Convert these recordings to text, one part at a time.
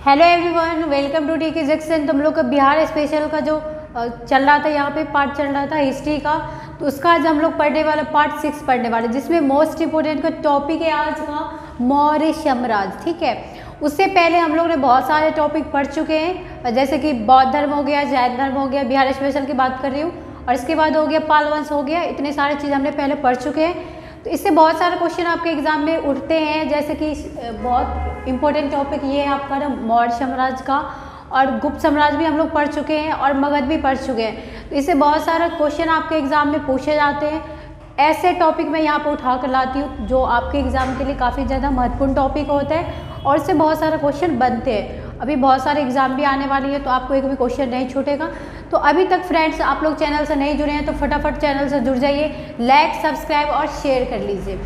Hello everyone, welcome to T Junction. तुम लोग का बिहार स्पेशल का जो चल रहा था, यहाँ पे पार्ट चल रहा था हिस्ट्री का, तो उसका आज हम लोग पढ़ने वाला पार्ट 6 पढ़ने वाले, जिसमें मोस्ट इंपोर्टेंट का टॉपिक है आज का मौर्य साम्राज्य। ठीक है, उससे पहले हम लोग ने बहुत सारे टॉपिक पढ़ चुके हैं, जैसे कि बौद्ध धर्म हो गया, जैन धर्म हो गया, बिहार स्पेशल की बात कर रही हूँ, और इसके बाद हो गया पाल वंश हो गया। इतने सारे चीज़ हमने पहले पढ़ चुके हैं, तो इससे बहुत सारे क्वेश्चन आपके एग्जाम में उठते हैं। जैसे कि बहुत इंपॉर्टेंट टॉपिक ये है आपका ना मौर्य साम्राज्य का, और गुप्त साम्राज्य भी हम लोग पढ़ चुके हैं, और मगध भी पढ़ चुके हैं। तो इससे बहुत सारे क्वेश्चन आपके एग्जाम में पूछे जाते हैं। ऐसे टॉपिक मैं यहाँ पर उठा कर लाती हूँ जो आपके एग्जाम के लिए काफ़ी ज़्यादा महत्वपूर्ण टॉपिक होता है, और इससे बहुत सारे क्वेश्चन बनते हैं। अभी बहुत सारे एग्जाम भी आने वाली है, तो आपको एक भी क्वेश्चन नहीं छूटेगा। तो अभी तक फ्रेंड्स आप लोग चैनल से नहीं जुड़े हैं तो फटाफट चैनल से जुड़ जाइए, लाइक सब्सक्राइब और शेयर कर लीजिए।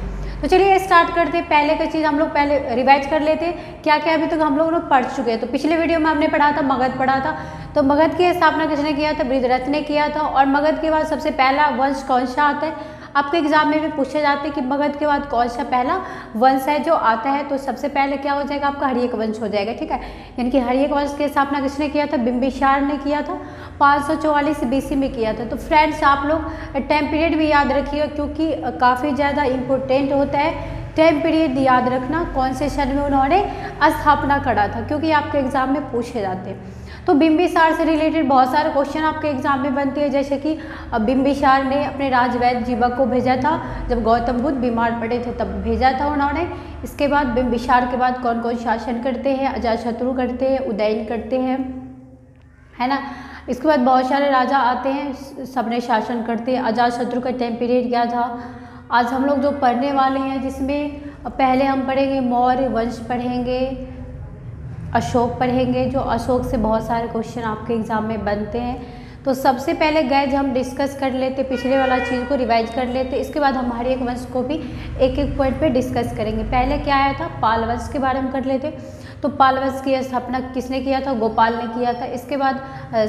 तो चलिए स्टार्ट करते हैं। पहले का चीज़ हम लोग पहले रिवाइज कर लेते हैं, क्या क्या अभी तक हम लोग पढ़ चुके हैं। तो पिछले वीडियो में हमने पढ़ा था मगध पढ़ा था। तो मगध की स्थापना किसने किया था? बृहद्रथ ने किया था। और मगध के बाद सबसे पहला वंश कौन सा आता है? आपके एग्जाम में भी पूछे जाते हैं कि मगध के बाद कौन सा पहला वंश है जो आता है। तो सबसे पहले क्या हो जाएगा आपका? हर्यक वंश हो जाएगा। ठीक है, यानी कि हर्यक वंश की स्थापना किसने किया था? बिंबिसार ने किया था, 544 BC में किया था। तो फ्रेंड्स आप लोग टाइम पीरियड भी याद रखिएगा, क्योंकि काफ़ी ज़्यादा इम्पोर्टेंट होता है। टाइम पीरियड याद रखना, कौन से सन में उन्होंने स्थापना करा था, क्योंकि आपके एग्जाम में पूछे जाते हैं। तो बिंबिसार से रिलेटेड बहुत सारे क्वेश्चन आपके एग्जाम में बनते हैं, जैसे कि बिंबिसार ने अपने राजवैद्य जीवक को भेजा था जब गौतम बुद्ध बीमार पड़े थे, तब भेजा था उन्होंने। इसके बाद बिंबिसार के बाद कौन कौन शासन करते हैं? अजातशत्रु करते हैं, उदयन करते हैं, है ना। इसके बाद बहुत सारे राजा आते हैं, सबने शासन करते हैं। अजातशत्रु का टाइम पीरियड क्या था? आज हम लोग जो पढ़ने वाले हैं, जिसमें पहले हम पढ़ेंगे मौर्य वंश पढ़ेंगे, अशोक पढ़ेंगे, जो अशोक से बहुत सारे क्वेश्चन आपके एग्जाम में बनते हैं। तो सबसे पहले गैज हम डिस्कस कर लेते, पिछले वाला चीज़ को रिवाइज कर लेते। इसके बाद हम हर एक वंश को भी एक एक पॉइंट पे डिस्कस करेंगे। पहले क्या आया था? पाल वंश के बारे में कर लेते। तो पाल वंश की स्थापना किसने किया था? गोपाल ने किया था। इसके बाद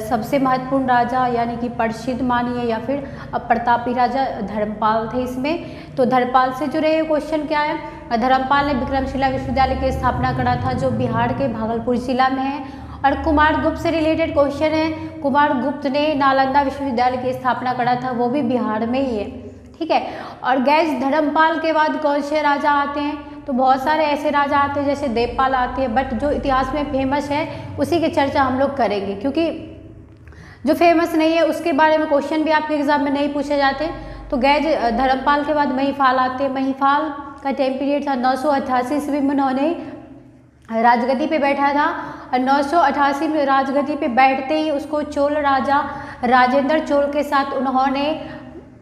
सबसे महत्वपूर्ण राजा यानी कि प्रसिद्ध मानिए या फिर प्रतापी राजा धर्मपाल थे इसमें। तो धर्मपाल से जुड़े हुए क्वेश्चन क्या है? धर्मपाल ने विक्रमशिला विश्वविद्यालय की स्थापना करा था, जो बिहार के भागलपुर जिला में है। और कुमार गुप्त से रिलेटेड क्वेश्चन है, कुमार गुप्त ने नालंदा विश्वविद्यालय की स्थापना करा था, वो भी बिहार में ही है। ठीक है, और गैस धर्मपाल के बाद कौन से राजा आते हैं? तो बहुत सारे ऐसे राजा आते हैं, जैसे देवपाल आते हैं, बट जो इतिहास में फेमस है उसी की चर्चा हम लोग करेंगे, क्योंकि जो फेमस नहीं है उसके बारे में क्वेश्चन भी आपके एग्जाम में नहीं पूछे जाते। तो गैज धर्मपाल के बाद महिपाल आते हैं। महिपाल का टाइम पीरियड था 988 ईस्वी में उन्होंने राजगद्दी पे बैठा था, और 988 में राजगद्दी पे बैठते ही उसको चोल राजा राजेंद्र चोल के साथ उन्होंने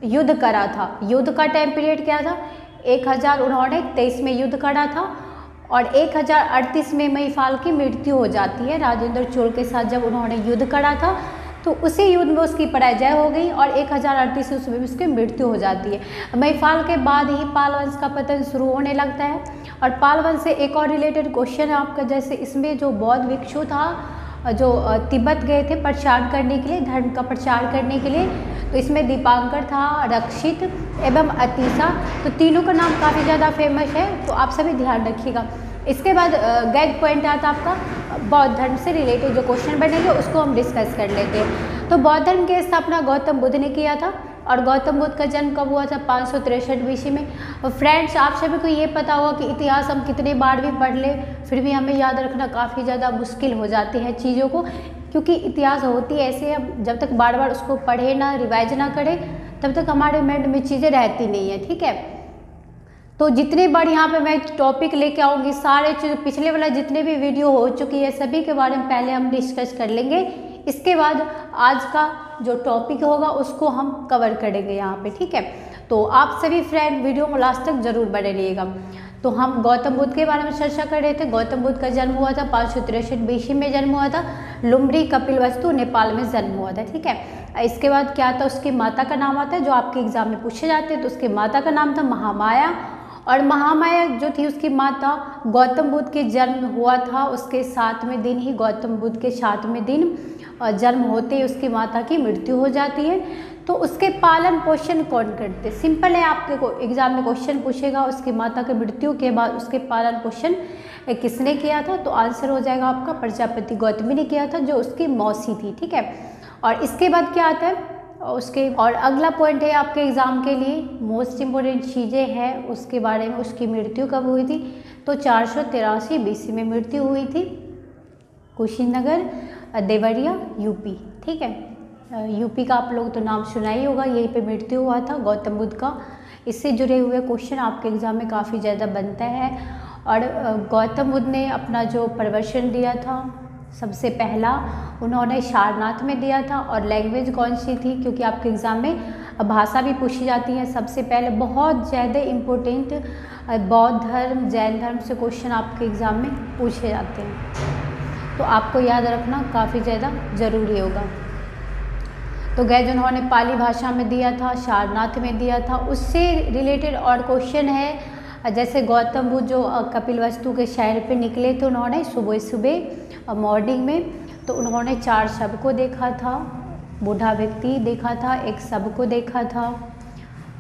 युद्ध करा था। युद्ध का टाइम पीरियड क्या था? 1023 में युद्ध करा था, और 1038 में महिपाल की मृत्यु हो जाती है राजेंद्र चोल के साथ जब उन्होंने युद्ध करा था। तो उसी युद्ध में उसकी पराजय हो गई, और 1038 में उसकी मृत्यु हो जाती है। महिपाल के बाद ही पाल वंश का पतन शुरू होने लगता है। और पाल वंश से एक और रिलेटेड क्वेश्चन है आपका, जैसे इसमें जो बौद्ध भिक्षु था, जो तिब्बत गए थे प्रचार करने के लिए, धर्म का प्रचार करने के लिए, तो इसमें दीपांकर था, रक्षित एवं अतीसा। तो तीनों का नाम काफ़ी ज़्यादा फेमस है, तो आप सभी ध्यान रखिएगा। इसके बाद गैग पॉइंट आता है आपका बौद्ध धर्म से रिलेटेड जो क्वेश्चन बनेंगे उसको हम डिस्कस कर लेते हैं। तो बौद्ध धर्म की स्थापना गौतम बुद्ध ने किया था, और गौतम बुद्ध का जन्म कब हुआ था? 563 BC में। और फ्रेंड्स आप सभी को ये पता होगा कि इतिहास हम कितने बार भी पढ़ ले, फिर भी हमें याद रखना काफ़ी ज़्यादा मुश्किल हो जाती है चीज़ों को, क्योंकि इतिहास होती ऐसे है, जब तक बार बार उसको पढ़े ना, रिवाइज ना करें, तब तक हमारे माइंड में चीज़ें रहती नहीं है। ठीक है, तो जितने बार यहाँ पे मैं टॉपिक लेके आऊँगी, सारे चीज़ पिछले वाला जितने भी वीडियो हो चुकी है सभी के बारे में पहले हम डिस्कस कर लेंगे। इसके बाद आज का जो टॉपिक होगा उसको हम कवर करेंगे यहाँ पे। ठीक है, तो आप सभी फ्रेंड वीडियो में लास्ट तक जरूर बने रहिएगा। तो हम गौतम बुद्ध के बारे में चर्चा कर रहे थे। गौतम बुद्ध का जन्म हुआ था 563 BC में जन्म हुआ था, लुम्बरी कपिलवस्तु नेपाल में जन्म हुआ था। ठीक है, इसके बाद क्या था? उसकी माता का नाम आता है, जो आपके एग्जाम में पूछे जाते हैं। तो उसकी माता का नाम था महामाया, और महामाया जो थी उसकी माता गौतम बुद्ध के जन्म हुआ था उसके 7वें दिन ही, गौतम बुद्ध के 7वें दिन जन्म होते ही उसकी माता की मृत्यु हो जाती है। तो उसके पालन पोषण कौन करते? सिंपल है, आपके को एग्जाम में क्वेश्चन पूछेगा उसकी माता की मृत्यु के बाद उसके पालन पोषण किसने किया था, तो आंसर हो जाएगा आपका प्रजापति गौतमी ने किया था, जो उसकी मौसी थी, ठीक है। और इसके बाद क्या आता है उसके, और अगला पॉइंट है आपके एग्ज़ाम के लिए मोस्ट इम्पोर्टेंट चीज़ें हैं उसके बारे में। उसकी मृत्यु कब हुई थी, तो 483 BC में मृत्यु हुई थी, कुशीनगर देवरिया यूपी, ठीक है। यूपी का आप लोग तो नाम सुना ही होगा, यहीं पे मृत्यु हुआ था गौतम बुद्ध का। इससे जुड़े हुए क्वेश्चन आपके एग्ज़ाम में काफ़ी ज़्यादा बनता है। और गौतम बुद्ध ने अपना जो प्रवचन दिया था सबसे पहला उन्होंने सारनाथ में दिया था। और लैंग्वेज कौन सी थी, क्योंकि आपके एग्ज़ाम में भाषा भी पूछी जाती है। सबसे पहले बहुत ज़्यादा इम्पोर्टेंट बौद्ध धर्म जैन धर्म से क्वेश्चन आपके एग्ज़ाम में पूछे जाते हैं, तो आपको याद रखना काफ़ी ज़्यादा ज़रूरी होगा। तो गए उन्होंने पाली भाषा में दिया था, सारनाथ में दिया था। उससे रिलेटेड और क्वेश्चन है, जैसे गौतम बुद्ध जो कपिलवस्तु के शहर पे निकले थे, उन्होंने सुबह सुबह मॉर्निंग में, तो उन्होंने 4 शव को देखा था, बूढ़ा व्यक्ति देखा था, एक शव को देखा था,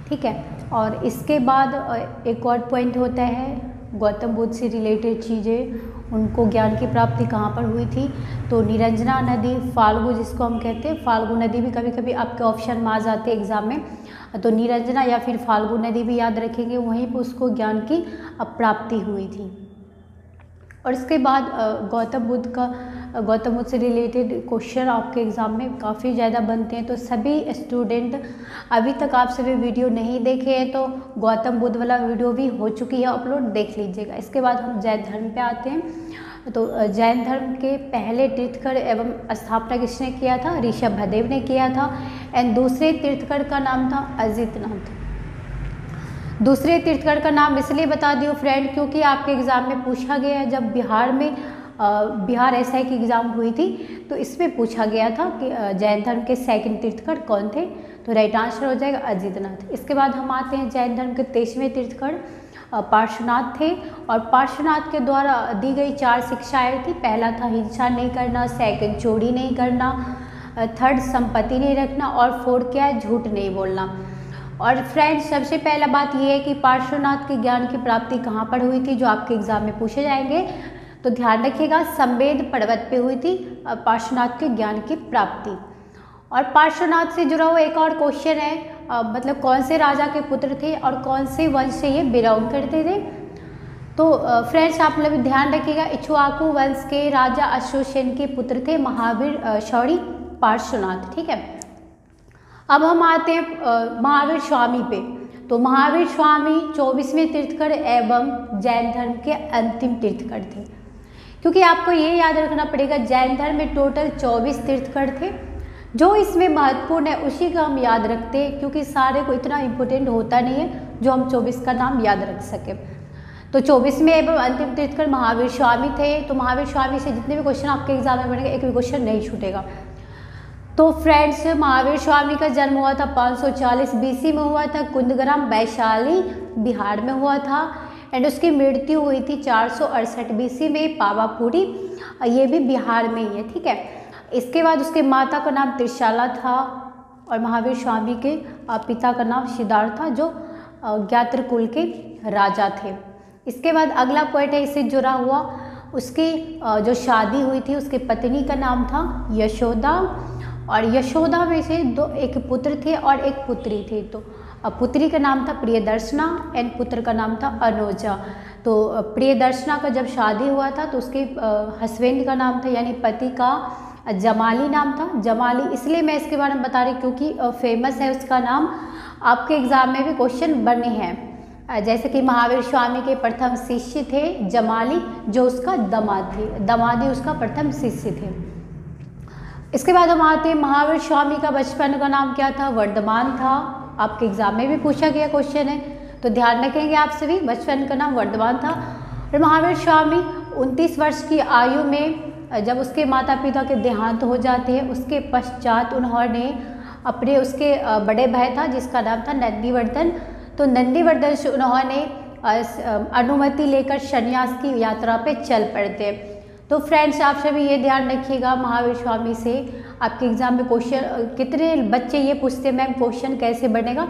ठीक है। और इसके बाद एक और पॉइंट होता है गौतम बुद्ध से रिलेटेड चीज़ें, उनको ज्ञान की प्राप्ति कहाँ पर हुई थी, तो निरंजना नदी, फाल्गु जिसको हम कहते हैं, फाल्गु नदी भी कभी कभी आपके ऑप्शन में आ जाते हैं एग्जाम में, तो निरंजना या फिर फाल्गु नदी भी याद रखेंगे, वहीं पर उसको ज्ञान की प्राप्ति हुई थी। और इसके बाद गौतम बुद्ध से रिलेटेड क्वेश्चन आपके एग्ज़ाम में काफ़ी ज़्यादा बनते हैं। तो सभी स्टूडेंट अभी तक आप सभी वीडियो नहीं देखे हैं तो गौतम बुद्ध वाला वीडियो भी हो चुकी है अपलोड, देख लीजिएगा। इसके बाद हम जैन धर्म पे आते हैं। तो जैन धर्म के पहले तीर्थकर एवं स्थापना किसने किया था, ऋषभदेव ने किया था। एंड दूसरे तीर्थकर का नाम था अजितनाथ। दूसरे तीर्थकर का नाम इसलिए बता दियो फ्रेंड, क्योंकि आपके एग्ज़ाम में पूछा गया है, जब बिहार में बिहार SI की एग्ज़ाम हुई थी तो इसमें पूछा गया था कि जैन धर्म के सेकंड तीर्थकर कौन थे, तो राइट आंसर हो जाएगा अजितनाथ। इसके बाद हम आते हैं जैन धर्म के 23वें तीर्थकर पार्श्वनाथ थे। और पार्श्वनाथ के द्वारा दी गई 4 शिक्षाएँ थी। पहला था हिंसा नहीं करना, सेकंड चोरी नहीं करना, थर्ड संपत्ति नहीं रखना, और फोर्थ क्या है, झूठ नहीं बोलना। और फ्रेंड्स सबसे पहला बात यह है कि पार्श्वनाथ के ज्ञान की प्राप्ति कहाँ पर हुई थी, जो आपके एग्जाम में पूछे जाएंगे, तो ध्यान रखिएगा संवेद पर्वत पे हुई थी पार्श्वनाथ के ज्ञान की प्राप्ति। और पार्श्वनाथ से जुड़ा हुआ एक और क्वेश्चन है, मतलब कौन से राजा के पुत्र थे और कौन से वंश से ये बिलोंग करते थे। तो फ्रेंड्स आप लोग ध्यान रखिएगा, इक्ष्वाकु वंश के राजा अशोकसेन के पुत्र थे महावीर सॉरी पार्श्वनाथ, ठीक है। अब हम आते हैं महावीर स्वामी पे। तो महावीर स्वामी 24वें तीर्थकर एवं जैन धर्म के अंतिम तीर्थकर थे। क्योंकि आपको ये याद रखना पड़ेगा, जैन धर्म में टोटल 24 तीर्थकर थे। जो इसमें महत्वपूर्ण है उसी का हम याद रखते हैं, क्योंकि सारे को इतना इम्पोर्टेंट होता नहीं है जो हम 24 का नाम याद रख सके। तो 24वें एवं अंतिम तीर्थकर महावीर स्वामी थे। तो महावीर स्वामी से जितने भी क्वेश्चन आपके एग्जाम में बनेंगे, एक भी क्वेश्चन नहीं छूटेगा। तो फ्रेंड्स महावीर स्वामी का जन्म हुआ था 540 BC में हुआ था, कुंदग्राम वैशाली बिहार में हुआ था। एंड उसकी मृत्यु हुई थी 468 BC में पावापुरी, ये भी बिहार में ही है, ठीक है। इसके बाद उसके माता का नाम त्रिशाला था और महावीर स्वामी के पिता का नाम सिद्धार्थ था, जो ज्ञात्र कुल के राजा थे। इसके बाद अगला पॉइंट है इससे जुड़ा हुआ, उसकी जो शादी हुई थी उसके पत्नी का नाम था यशोदा। और यशोदा में से एक पुत्र थे और एक पुत्री थी। तो पुत्री का नाम था प्रियदर्शना एंड पुत्र का नाम था अनोजा। तो प्रियदर्शना का जब शादी हुआ था तो उसके हस्बैंड का नाम था, यानी पति का जमाली नाम था। जमाली इसलिए मैं इसके बारे में बता रही क्योंकि फेमस है उसका नाम, आपके एग्जाम में भी क्वेश्चन बने हैं। जैसे कि महावीर स्वामी के प्रथम शिष्य थे जमाली, जो उसका दामाद थे, दामादी उसका प्रथम शिष्य थे। इसके बाद हम आते हैं महावीर स्वामी का बचपन का नाम क्या था, वर्धमान था। आपके एग्जाम में भी पूछा गया क्वेश्चन है, तो ध्यान रखेंगे आप सभी, बचपन का नाम वर्धमान था। और महावीर स्वामी 29 वर्ष की आयु में जब उसके माता पिता के देहांत हो जाते हैं, उसके पश्चात उन्होंने अपने उसके बड़े भाई था जिसका नाम था नंदीवर्धन, तो नंदीवर्धन से उन्होंने अनुमति लेकर संन्यास की यात्रा पे चल पड़ते। तो फ्रेंड्स आप सभी ये ध्यान रखिएगा, महावीर स्वामी से आपके एग्जाम में क्वेश्चन, कितने बच्चे ये पूछते हैं मैम क्वेश्चन कैसे बनेगा,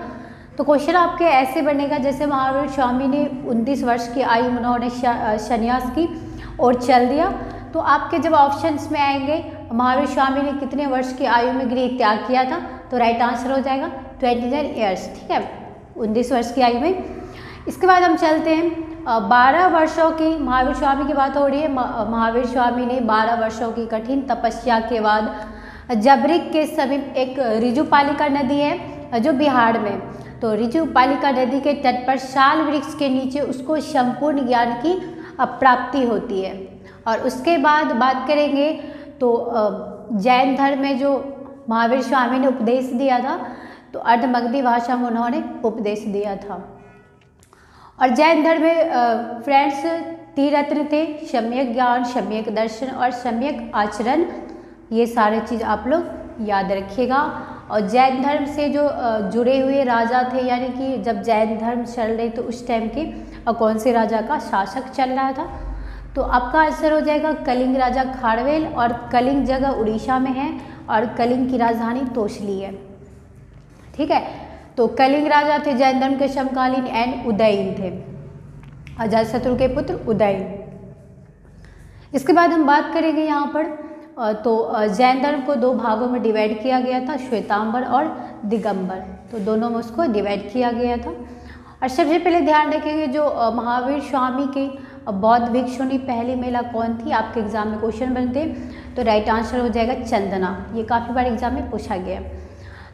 तो क्वेश्चन आपके ऐसे बनेगा जैसे महावीर स्वामी ने 29 वर्ष की आयु में उन्होंने संन्यास की और चल दिया। तो आपके जब ऑप्शंस में आएंगे महावीर स्वामी ने कितने वर्ष की आयु में गृह त्याग किया था, तो राइट आंसर हो जाएगा 29 ईयर्स, ठीक है, 19 वर्ष की आयु में। इसके बाद हम चलते हैं 12 वर्षों की, महावीर स्वामी की बात हो रही है। महावीर स्वामी ने 12 वर्षों की कठिन तपस्या के बाद जबरिक के समीप एक रिजुपालिका नदी है जो बिहार में, तो रिजुपालिका नदी के तट पर साल वृक्ष के नीचे उसको संपूर्ण ज्ञान की प्राप्ति होती है। और उसके बाद बात करेंगे तो जैन धर्म में जो महावीर स्वामी ने उपदेश दिया था, तो अर्धमगधी भाषा में उन्होंने उपदेश दिया था। और जैन धर्म में फ्रेंड्स 3 रत्न थे, सम्यक ज्ञान, सम्यक दर्शन और सम्यक आचरण। ये सारे चीज़ आप लोग याद रखिएगा। और जैन धर्म से जो जुड़े हुए राजा थे, यानी कि जब जैन धर्म चल रहे तो उस टाइम के कौन से राजा का शासक चल रहा था, तो आपका आंसर हो जाएगा कलिंग राजा खारवेल। और कलिंग जगह उड़ीसा में है और कलिंग की राजधानी तोसली है, ठीक है। तो कलिंग राजा थे जैन धर्म के समकालीन एंड उदयन थे, अजातशत्रु के पुत्र उदयन। इसके बाद हम बात करेंगे यहाँ पर तो जैन धर्म को 2 भागों में डिवाइड किया गया था, श्वेतांबर और दिगंबर, तो दोनों में उसको डिवाइड किया गया था। और सबसे पहले ध्यान रखेंगे जो महावीर स्वामी के बौद्ध भिक्षुनी पहली महिला कौन थी, आपके एग्जाम में क्वेश्चन बनते हैं, तो राइट आंसर हो जाएगा चंदना। ये काफ़ी बार एग्जाम में पूछा गया।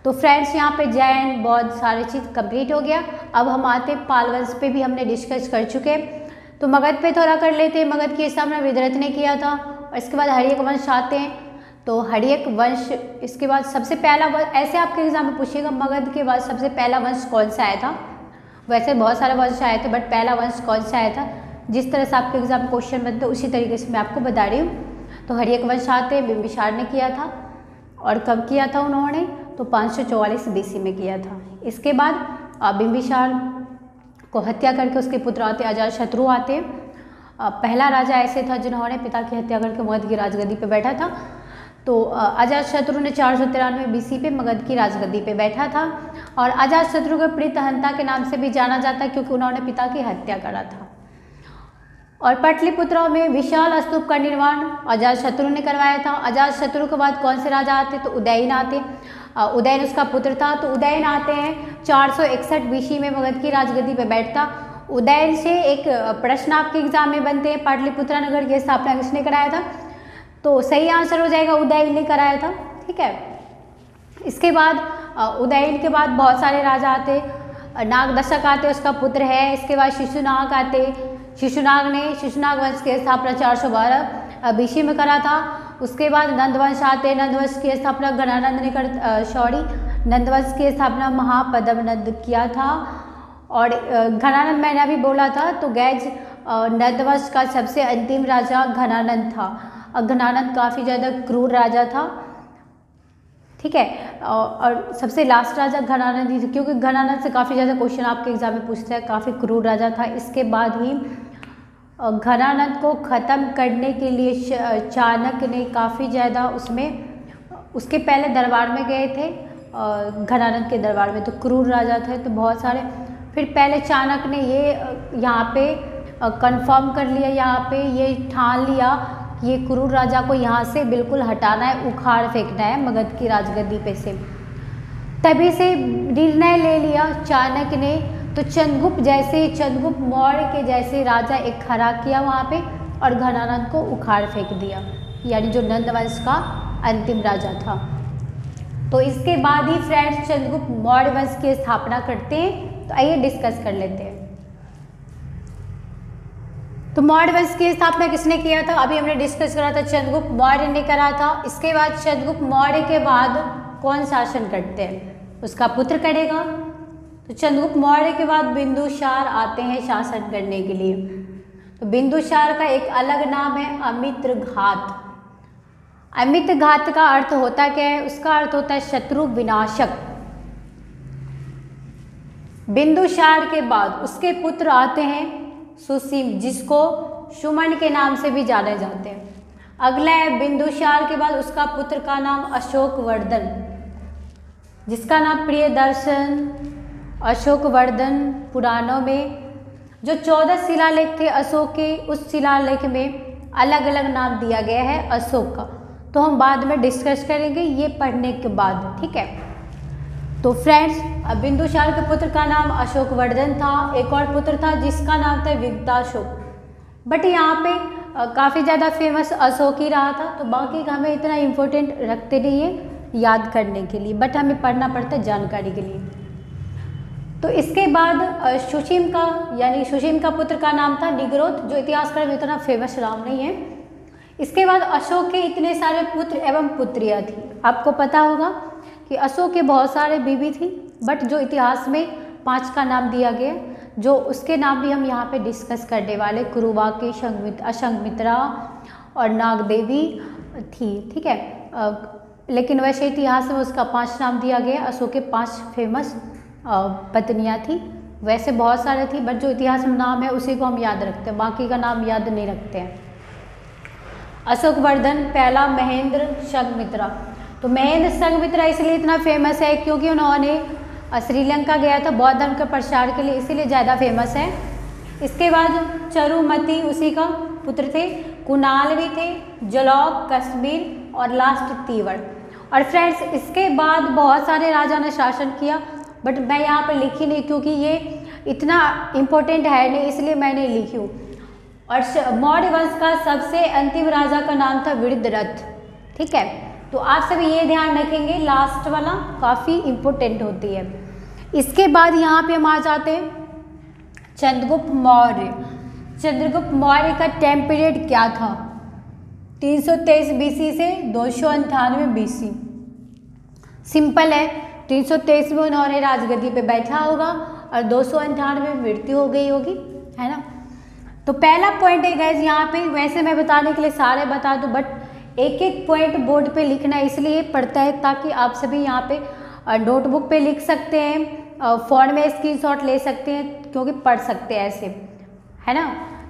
तो फ्रेंड्स यहाँ पे जैन बौद्ध सारी चीज़ कंप्लीट हो गया। अब हम आते पाल वंश पे, भी हमने डिस्कस कर चुके हैं। तो मगध पे थोड़ा कर लेते हैं। मगध की स्थापना विदरथ ने किया था। और इसके बाद हर्यक वंश आते हैं, तो हर्यक वंश, इसके बाद सबसे पहला वंश, ऐसे आपके एग्जाम में पूछिएगा मगध के बाद सबसे पहला वंश कौन सा आया था। वैसे बहुत सारे वंश आए थे, बट पहला वंश कौन सा आया था, जिस तरह से आपके एग्जाम में क्वेश्चन बनते उसी तरीके से मैं आपको बता रही हूँ। तो हर्यक वंश आते हैं, बिंबिसार ने किया था। और कब किया था उन्होंने, तो 544 BC में किया था। इसके बाद बिंबिसार को हत्या करके उसके पुत्र आते अजातशत्रु आते हैं। पहला राजा ऐसे था जिन्होंने पिता की हत्या करके मगध की राजगद्दी पे बैठा था। तो अजातशत्रु ने 493 BC पे मगध की राजगद्दी पे बैठा था। और अजातशत्रु को प्रीतहंता के नाम से भी जाना जाता है क्योंकि उन्होंने पिता की हत्या करा था। और पाटलिपुत्र में विशाल स्तूप का निर्माण अजातशत्रु ने करवाया था। अजातशत्रु के बाद कौन से राजा आते, तो उदयन आते। उदयन उसका पुत्र था। तो उदयन आते हैं 461 BC में मगध की राजगद्दी पे बैठता। उदयन से एक प्रश्न आपके एग्जाम में बनते हैं, पाटलिपुत्र नगर की स्थापना किसने कराया था, तो सही आंसर हो जाएगा उदयन ने कराया था, ठीक है। इसके बाद उदयन के बाद बहुत सारे राजा आते, नागदशक आते, उसका पुत्र है। इसके बाद शिशुनाग आते, शिशुनाग वंश की स्थापना 412 BC में करा था। उसके बाद नंदवंश आते, नंदवंश की स्थापना घनानंद ने नंदवंश की स्थापना महापद्मनंद किया था। और घनानंद मैंने अभी बोला था, तो गैज नंदवंश का सबसे अंतिम राजा घनानंद था। और घनानंद काफ़ी ज़्यादा क्रूर राजा था, ठीक है। और सबसे लास्ट राजा घनानंद ही, क्योंकि घनानंद से काफ़ी ज़्यादा क्वेश्चन आपके एग्जाम में पूछते हैं, काफ़ी क्रूर राजा था। इसके बाद ही घनानंद को ख़त्म करने के लिए चाणक्य ने काफ़ी ज़्यादा उसके पहले दरबार में गए थे, घनानंद के दरबार में, तो क्रूर राजा थे तो बहुत सारे। फिर पहले चाणक्य ने ये यहाँ पे कंफर्म कर लिया, यहाँ पे ये ठान लिया कि ये क्रूर राजा को यहाँ से बिल्कुल हटाना है, उखाड़ फेंकना है मगध की राजगद्दी पे से। तभी से निर्णय ले लिया चाणक्य ने। तो चंद्रगुप्त मौर्य के जैसे राजा एक खड़ा किया वहाँ पे और घनानंद को उखाड़ फेंक दिया, यानी जो नंदवंश का अंतिम राजा था। तो इसके बाद ही फ्रेंड्स चंद्रगुप्त मौर्य वंश की स्थापना करते हैं। तो आइए डिस्कस कर लेते हैं। तो मौर्य वंश की स्थापना किसने किया था, अभी हमने डिस्कस करा था, चंद्रगुप्त मौर्य ने करा था। इसके बाद चंद्रगुप्त मौर्य के बाद कौन शासन करते हैं, उसका पुत्र करेगा। तो चंद्रगुप्त मौर्य के बाद बिंदुसार आते हैं शासन करने के लिए। तो बिंदुसार का एक अलग नाम है अमित्रघात। अमित्रघात का अर्थ होता क्या है, उसका अर्थ होता है शत्रु विनाशक। बिंदुसार के बाद उसके पुत्र आते हैं सुसीम, जिसको सुमन के नाम से भी जाने जाते हैं। अगला है बिंदुसार के बाद उसका पुत्र का नाम अशोकवर्धन, जिसका नाम प्रियदर्शन। अशोकवर्धन पुराणों में जो 14 शिलालेख थे अशोक के, उस शिलालेख में अलग अलग नाम दिया गया है अशोक का, तो हम बाद में डिस्कस करेंगे ये पढ़ने के बाद, ठीक है। तो फ्रेंड्स, बिंदुसार के पुत्र का नाम अशोकवर्धन था। एक और पुत्र था जिसका नाम था विगताशोक, बट यहाँ पे काफ़ी ज़्यादा फेमस अशोक ही रहा था, तो बाकी का हमें इतना इम्पोर्टेंट रखते नहीं है याद करने के लिए, बट हमें पढ़ना पड़ता है जानकारी के लिए। तो इसके बाद सुशीम का, यानी सुशीम का पुत्र का नाम था निगरोध, जो इतिहासकार में इतना फेमस नाम नहीं है। इसके बाद अशोक के इतने सारे पुत्र एवं पुत्रियाँ थी। आपको पता होगा कि अशोक के बहुत सारे बीवी थी, बट जो इतिहास में 5 का नाम दिया गया, जो उसके नाम भी हम यहाँ पे डिस्कस करने वाले, कुरुवाकी, अशंघमित्रा और नागदेवी थी, ठीक है। लेकिन वैसे इतिहास में उसका 5 नाम दिया गया। अशोक के 5 फेमस पत्नियाँ थी, वैसे बहुत सारे थी, बट जो इतिहास में नाम है उसी को हम याद रखते हैं, बाकी का नाम याद नहीं रखते हैं। अशोकवर्धन पहला, महेंद्र संघमित्रा। तो महेंद्र संघमित्रा इसलिए इतना फेमस है क्योंकि उन्होंने श्रीलंका गया था बौद्ध धर्म के प्रचार के लिए, इसीलिए ज़्यादा फेमस है। इसके बाद चरुमती उसी का पुत्र थे, कुणाल भी थे, जलौक, कश्मीर और लास्ट तीवर। और फ्रेंड्स, इसके बाद बहुत सारे राजा ने शासन किया, बट मैं यहाँ पर लिखी नहीं क्योंकि ये इतना इम्पोर्टेंट है नहीं, इसलिए मैंने लिखी हूँ। और मौर्य वंश का सबसे अंतिम राजा का नाम था वृद्धरथ, ठीक है। तो आप सभी ये ध्यान रखेंगे, लास्ट वाला काफ़ी इम्पोर्टेंट होती है। इसके बाद यहाँ पे हम आ जाते हैं चंद्रगुप्त मौर्य। चंद्रगुप्त मौर्य का टाइम पीरियड क्या था? 323 बीसी से 298 बीसी। सिंपल है, 323 में उन्होंने राजगद्दी पे बैठा होगा और 298 में मृत्यु हो गई होगी, है ना। तो पहला पॉइंट है गाइस यहाँ पे, वैसे मैं बताने के लिए सारे बता दूँ, बट एक एक पॉइंट बोर्ड पे लिखना इसलिए पड़ता है ताकि आप सभी यहाँ पे नोटबुक पे लिख सकते हैं, फ़ोन में स्क्रीनशॉट ले सकते हैं, क्योंकि पढ़ सकते हैं ऐसे, है ना।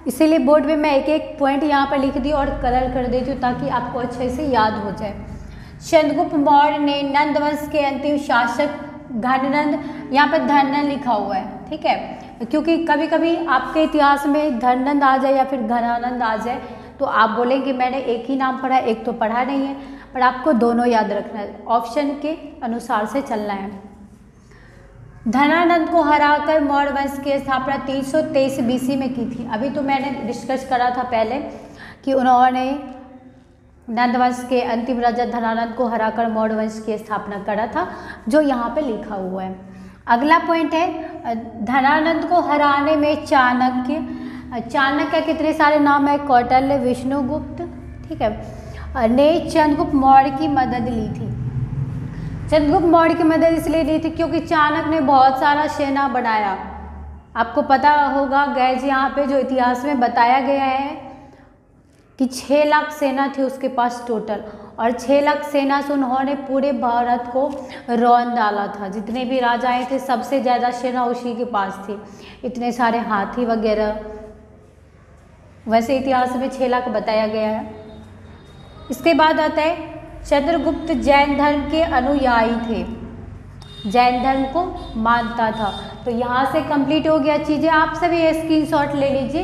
इसीलिए बोर्ड पे मैं एक एक पॉइंट यहाँ पर लिख दी और कलर कर देती हूँ ताकि आपको अच्छे से याद हो जाए। चंद्रगुप्त मौर्य ने नंद वंश के अंतिम शासक धननंद, यहाँ पर धननंद लिखा हुआ है, ठीक है, क्योंकि कभी कभी आपके इतिहास में धननंद आ जाए या फिर घनानंद आ जाए तो आप बोलेंगे मैंने एक ही नाम पढ़ा, एक तो पढ़ा नहीं है, पर आपको दोनों याद रखना है, ऑप्शन के अनुसार से चलना है। धनानंद को हराकर मौर्य वंश की स्थापना 323 बीसी में की थी। अभी तो मैंने डिस्कस करा था पहले कि उन्होंने नंद वंश के अंतिम राजा धनानंद को हराकर मौर्य वंश की स्थापना करा था, जो यहाँ पे लिखा हुआ है। अगला पॉइंट है धनानंद को हराने में चाणक्य के कितने सारे नाम है? कौटिल्य, विष्णुगुप्त, ठीक है, ने चंद्रगुप्त मौर्य की मदद ली थी। चंद्रगुप्त मौर्य की मदद इसलिए ली थी क्योंकि चाणक्य ने बहुत सारा सेना बनाया। आपको पता होगा गैस, यहाँ पे जो इतिहास में बताया गया है कि 6 लाख सेना थी उसके पास टोटल, और 6 लाख सेना से उन्होंने पूरे भारत को रौंद डाला था। जितने भी राजाएं थे सबसे ज़्यादा सेना उसी के पास थी, इतने सारे हाथी वगैरह, वैसे इतिहास में 6 लाख बताया गया है। इसके बाद आता है चंद्रगुप्त जैन धर्म के अनुयायी थे, जैन धर्म को मानता था। तो यहाँ से कंप्लीट हो गया चीज़ें, आप सभी स्क्रीनशॉट ले लीजिए।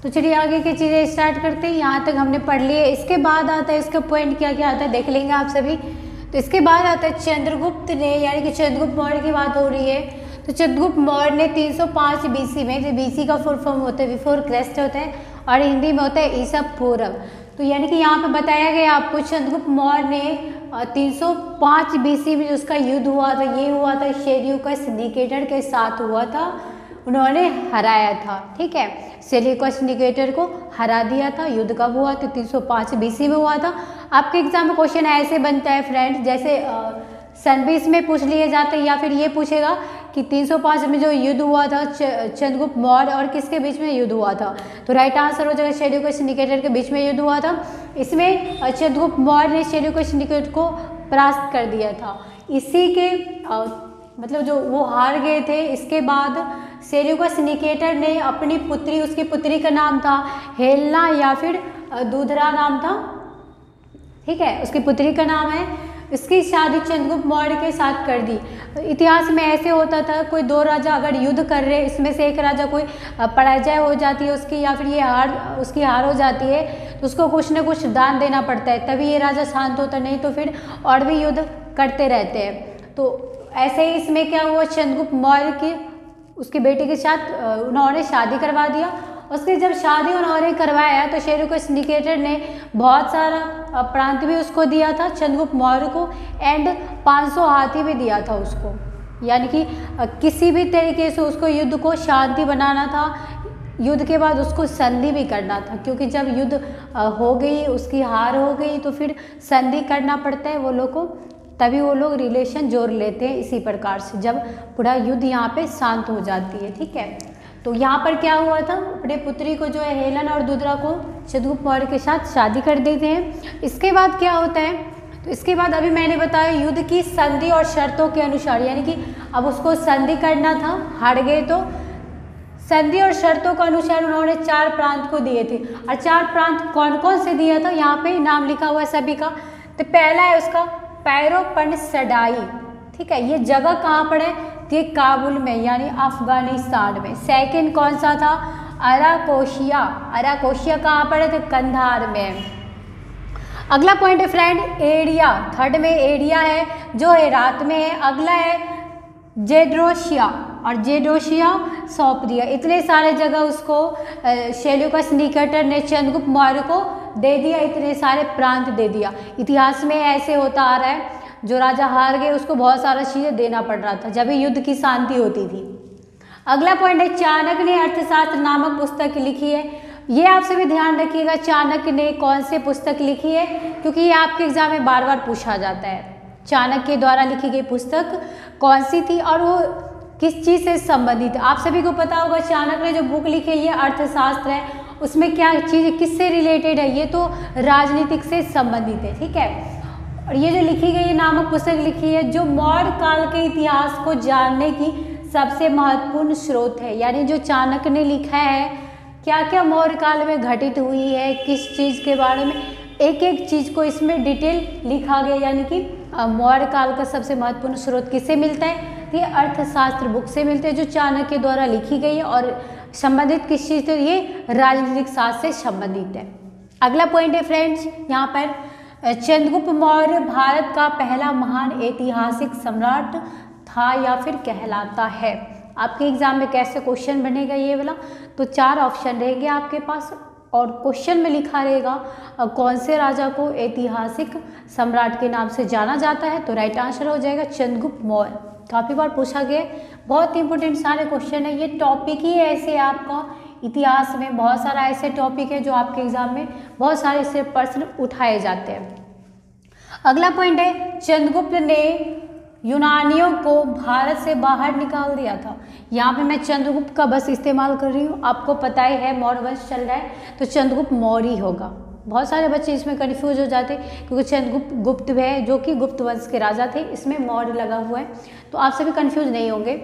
तो चलिए आगे की चीज़ें स्टार्ट करते हैं। यहाँ तक हमने पढ़ लिए। इसके बाद आता है, इसका पॉइंट क्या क्या आता है देख लेंगे आप सभी। तो इसके बाद आता है चंद्रगुप्त ने, यानी कि चंद्रगुप्त मौर्य की बात हो रही है, तो चंद्रगुप्त मौर्य ने 305 बीसी में, जो बीसी का फुल फॉर्म होता है बिफोर क्राइस्ट होता है और हिंदी में होता है ईसा पूर्व। तो यानी कि यहाँ पे बताया गया आपको चंद्रगुप्त मौर्य ने 305 बीसी में जो उसका युद्ध हुआ था, ये हुआ था सेल्यूकस निकेटर के साथ हुआ था, उन्होंने हराया था, ठीक है, सेल्यूकस निकेटर को हरा दिया था। युद्ध कब हुआ? तो 305 बीसी में हुआ था। आपके एग्जाम में क्वेश्चन ऐसे बनता है फ्रेंड्स, जैसे सन 20 में पूछ लिए जाते हैं, या फिर ये पूछेगा कि 305 में जो युद्ध हुआ था चंद्रगुप्त मौर्य और किसके बीच में युद्ध हुआ था, तो राइट आंसर हो जाएगा सेल्यूकस निकेटर के बीच में युद्ध हुआ था। इसमें चंद्रगुप्त मौर्य ने सेल्यूकस निकेटर को परास्त कर दिया था। इसी के मतलब जो वो हार गए थे, इसके बाद सेल्यूकस निकेटर ने अपनी पुत्री, उसकी पुत्री का नाम था हेलेना या फिर दूधरा नाम था, ठीक है, उसकी पुत्री का नाम है इसकी शादी चंद्रगुप्त मौर्य के साथ कर दी। इतिहास में ऐसे होता था, कोई दो राजा अगर युद्ध कर रहे, इसमें से एक राजा कोई पराजय हो जाती है उसकी, या फिर ये उसकी हार हो जाती है, तो उसको कुछ न कुछ दान देना पड़ता है, तभी ये राजा शांत होता, नहीं तो फिर और भी युद्ध करते रहते हैं। तो ऐसे ही इसमें क्या हुआ, चंद्रगुप्त मौर्य की उसकी बेटी के साथ उन्होंने शादी करवा दिया। उसकी जब शादी उन्होंने करवाया तो सेल्यूकस निकेटर ने बहुत सारा प्रांत भी उसको दिया था चंद्रगुप्त मौर्य को, एंड 500 हाथी भी दिया था उसको। यानी कि किसी भी तरीके से उसको युद्ध को शांति बनाना था, युद्ध के बाद उसको संधि भी करना था, क्योंकि जब युद्ध हो गई, उसकी हार हो गई, तो फिर संधि करना पड़ता है वो लोग को, तभी वो लोग रिलेशन जोड़ लेते हैं इसी प्रकार से, जब पूरा युद्ध यहाँ पे शांत हो जाती है। ठीक है, तो यहाँ पर क्या हुआ था, अपने पुत्री को जो है हेलन और दुदरा को चंद्रगुप्त मौर्य के साथ शादी कर देते हैं। इसके बाद क्या होता है, तो इसके बाद अभी मैंने बताया युद्ध की संधि और शर्तों के अनुसार, यानी कि अब उसको संधि करना था, हार गए तो संधि और शर्तों के अनुसार उन्होंने 4 प्रांत को दिए थे। और 4 प्रांत कौन कौन से दिया था, यहाँ पे नाम लिखा हुआ है सभी का। तो पहला है उसका पैरोपनसडाई। ठीक है, ये जगह कहाँ पर है, तो ये काबुल में यानी अफगानिस्तान में। सेकंड कौन सा था, अराकोशिया। अराकोशिया कहाँ पर है, तो कंधार में। अगला पॉइंट है फ्रेंड एरिया, थर्ड में एरिया है जो हेरात में है। अगला है जेड्रोशिया, और जेड्रोशिया सौंप दिया। इतने सारे जगह उसको सेल्यूकस निकेटर ने चंद्रगुप्त मौर्य को दे दिया, इतने सारे प्रांत दे दिया। इतिहास में ऐसे होता आ रहा है, जो राजा हार गए उसको बहुत सारा चीज़ें देना पड़ रहा था, जब भी युद्ध की शांति होती थी। अगला पॉइंट है चाणक्य ने अर्थशास्त्र नामक पुस्तक लिखी है। ये आपसे भी ध्यान रखिएगा, चाणक्य ने कौन से पुस्तक लिखी है, क्योंकि ये आपके एग्जाम में बार बार पूछा जाता है। चाणक्य द्वारा लिखी गई पुस्तक कौन सी थी और वो किस चीज़ से संबंधित है। आप सभी को पता होगा चाणक्य ने जो बुक लिखी है ये अर्थशास्त्र है, उसमें क्या चीज़ किससे रिलेटेड है, ये तो राजनीतिक से संबंधित है। ठीक है, और ये जो लिखी गई नामक पुस्तक लिखी है जो मौर्य काल के इतिहास को जानने की सबसे महत्वपूर्ण स्रोत है। यानी जो चाणक्य ने लिखा है, क्या क्या मौर्य काल में घटित हुई है, किस चीज़ के बारे में, एक एक चीज़ को इसमें डिटेल लिखा गया। यानी कि मौर्य काल का सबसे महत्वपूर्ण स्रोत किससे मिलता है, ये अर्थशास्त्र बुक से मिलते हैं जो चाणक्य द्वारा लिखी गई है, और संबंधित किस चीज़ से, ये राजनीतिक शास्त्र से संबंधित है। अगला पॉइंट है फ्रेंड्स, यहाँ पर चंद्रगुप्त मौर्य भारत का पहला महान ऐतिहासिक सम्राट था या फिर कहलाता है। आपके एग्जाम में कैसे क्वेश्चन बनेगा ये वाला, तो 4 ऑप्शन रहेंगे आपके पास, और क्वेश्चन में लिखा रहेगा कौन से राजा को ऐतिहासिक सम्राट के नाम से जाना जाता है, तो राइट आंसर हो जाएगा चंद्रगुप्त मौर्य। काफ़ी बार पूछा गया, बहुत इंपॉर्टेंट सारे क्वेश्चन है। ये टॉपिक ही ऐसे आपका इतिहास में बहुत सारा ऐसे टॉपिक है जो आपके एग्जाम में बहुत सारे इससे प्रश्न उठाए जाते हैं। अगला पॉइंट है चंद्रगुप्त ने यूनानियों को भारत से बाहर निकाल दिया था। यहाँ पे मैं चंद्रगुप्त का बस इस्तेमाल कर रही हूँ, आपको पता ही है मौर्य वंश चल रहा है तो चंद्रगुप्त मौर्य होगा। बहुत सारे बच्चे इसमें कंफ्यूज हो जाते क्योंकि चंद्रगुप्त गुप्त है जो कि गुप्त वंश के राजा थे, इसमें मौर्य लगा हुआ है, तो आप सभी कंफ्यूज नहीं होंगे।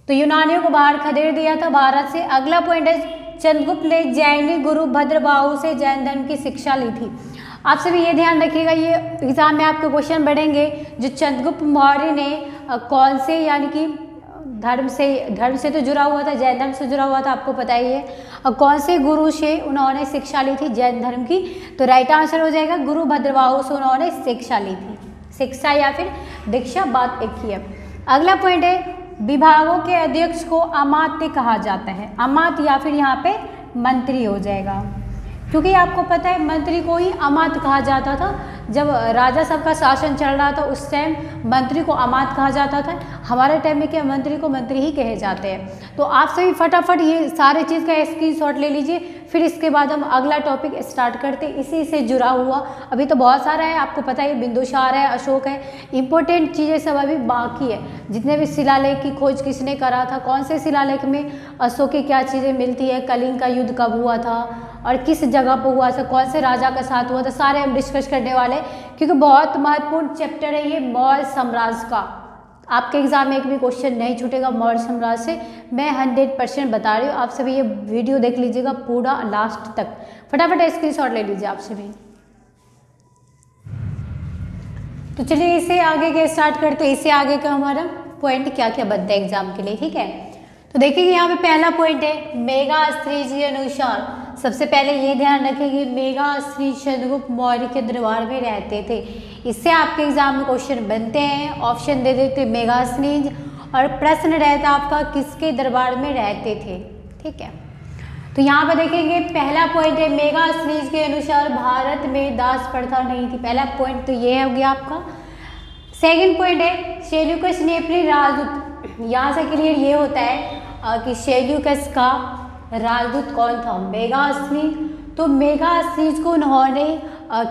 तो यूनानियों को बाहर खदेड़ दिया था भारत से। अगला पॉइंट है चंद्रगुप्त ने जैनी गुरु भद्रबाहु से जैन धर्म की शिक्षा ली थी। आप सभी ये ध्यान रखिएगा, ये एग्जाम में आपके क्वेश्चन बढ़ेंगे। जो चंद्रगुप्त मौर्य ने कौन से यानी कि धर्म से तो जुड़ा हुआ था, जैन धर्म से जुड़ा हुआ था, आपको पता ही है, और कौन से गुरु से उन्होंने शिक्षा ली थी जैन धर्म की, तो राइट आंसर हो जाएगा गुरु भद्रबाहु से उन्होंने शिक्षा ली थी। शिक्षा या फिर दीक्षा बात एक ही है। अगला पॉइंट है विभागों के अध्यक्ष को अमात्य कहा जाता है। अमात्य या फिर यहाँ पे मंत्री हो जाएगा, क्योंकि आपको पता है मंत्री को ही अमात्य कहा जाता था। जब राजा सबका शासन चल रहा था उस टाइम मंत्री को अमात्य कहा जाता था। हमारे टाइम में क्या मंत्री को मंत्री ही कहे जाते हैं। तो आप सभी फटाफट ये सारे चीज़ का स्क्रीनशॉट ले लीजिए, फिर इसके बाद हम अगला टॉपिक स्टार्ट करते हैं इसी से जुड़ा हुआ। अभी तो बहुत सारा है, आपको पता है बिंदुसार है, अशोक है, इंपॉर्टेंट चीज़ें सब अभी बाकी है। जितने भी शिलालेख की खोज किसने करा था, कौन से शिलालेख में अशोक की क्या चीज़ें मिलती है, कलिंग का युद्ध कब हुआ था और किस जगह पर हुआ था, कौन से राजा का साथ हुआ था, सारे हम डिस्कस करने वाले हैं, क्योंकि बहुत महत्वपूर्ण चैप्टर है ये मौर्य साम्राज्य का। आपके एग्जाम में एक भी क्वेश्चन नहीं छूटेगा मौर्य साम्राज्य से, मैं 100% बता रही हूँ। आप सभी ये वीडियो देख लीजिएगा पूरा लास्ट तक, फटाफट स्क्रीनशॉट ले लीजिए आप सभी। तो चलिए इसे आगे के स्टार्ट करते हैं, इससे आगे का हमारा पॉइंट क्या क्या बनता है एग्जाम के लिए, ठीक है। तो देखिए यहाँ पे पहला पॉइंट है मेगास्त्रीज के अनुसार। सबसे पहले ये ध्यान रखेंगे मेगास्त्रीज चंद्रगुप्त मौर्य के दरबार में रहते थे। इससे आपके एग्जाम में क्वेश्चन बनते हैं, ऑप्शन दे देते मेगास्त्रीज, और प्रश्न रहता आपका किसके दरबार में रहते थे, ठीक है। तो यहाँ पर देखेंगे पहला पॉइंट है मेगास्त्रीज के अनुसार भारत में दास प्रथा नहीं थी। पहला पॉइंट तो ये हो गया आपका। सेकंड पॉइंट है सेल्यूकस ने अपने राजदूत, यहाँ से क्लियर ये होता है कि सेल्यूकस का राजदूत कौन था, मेगास्त्रीज। तो मेगास्त्रीज को उन्होंने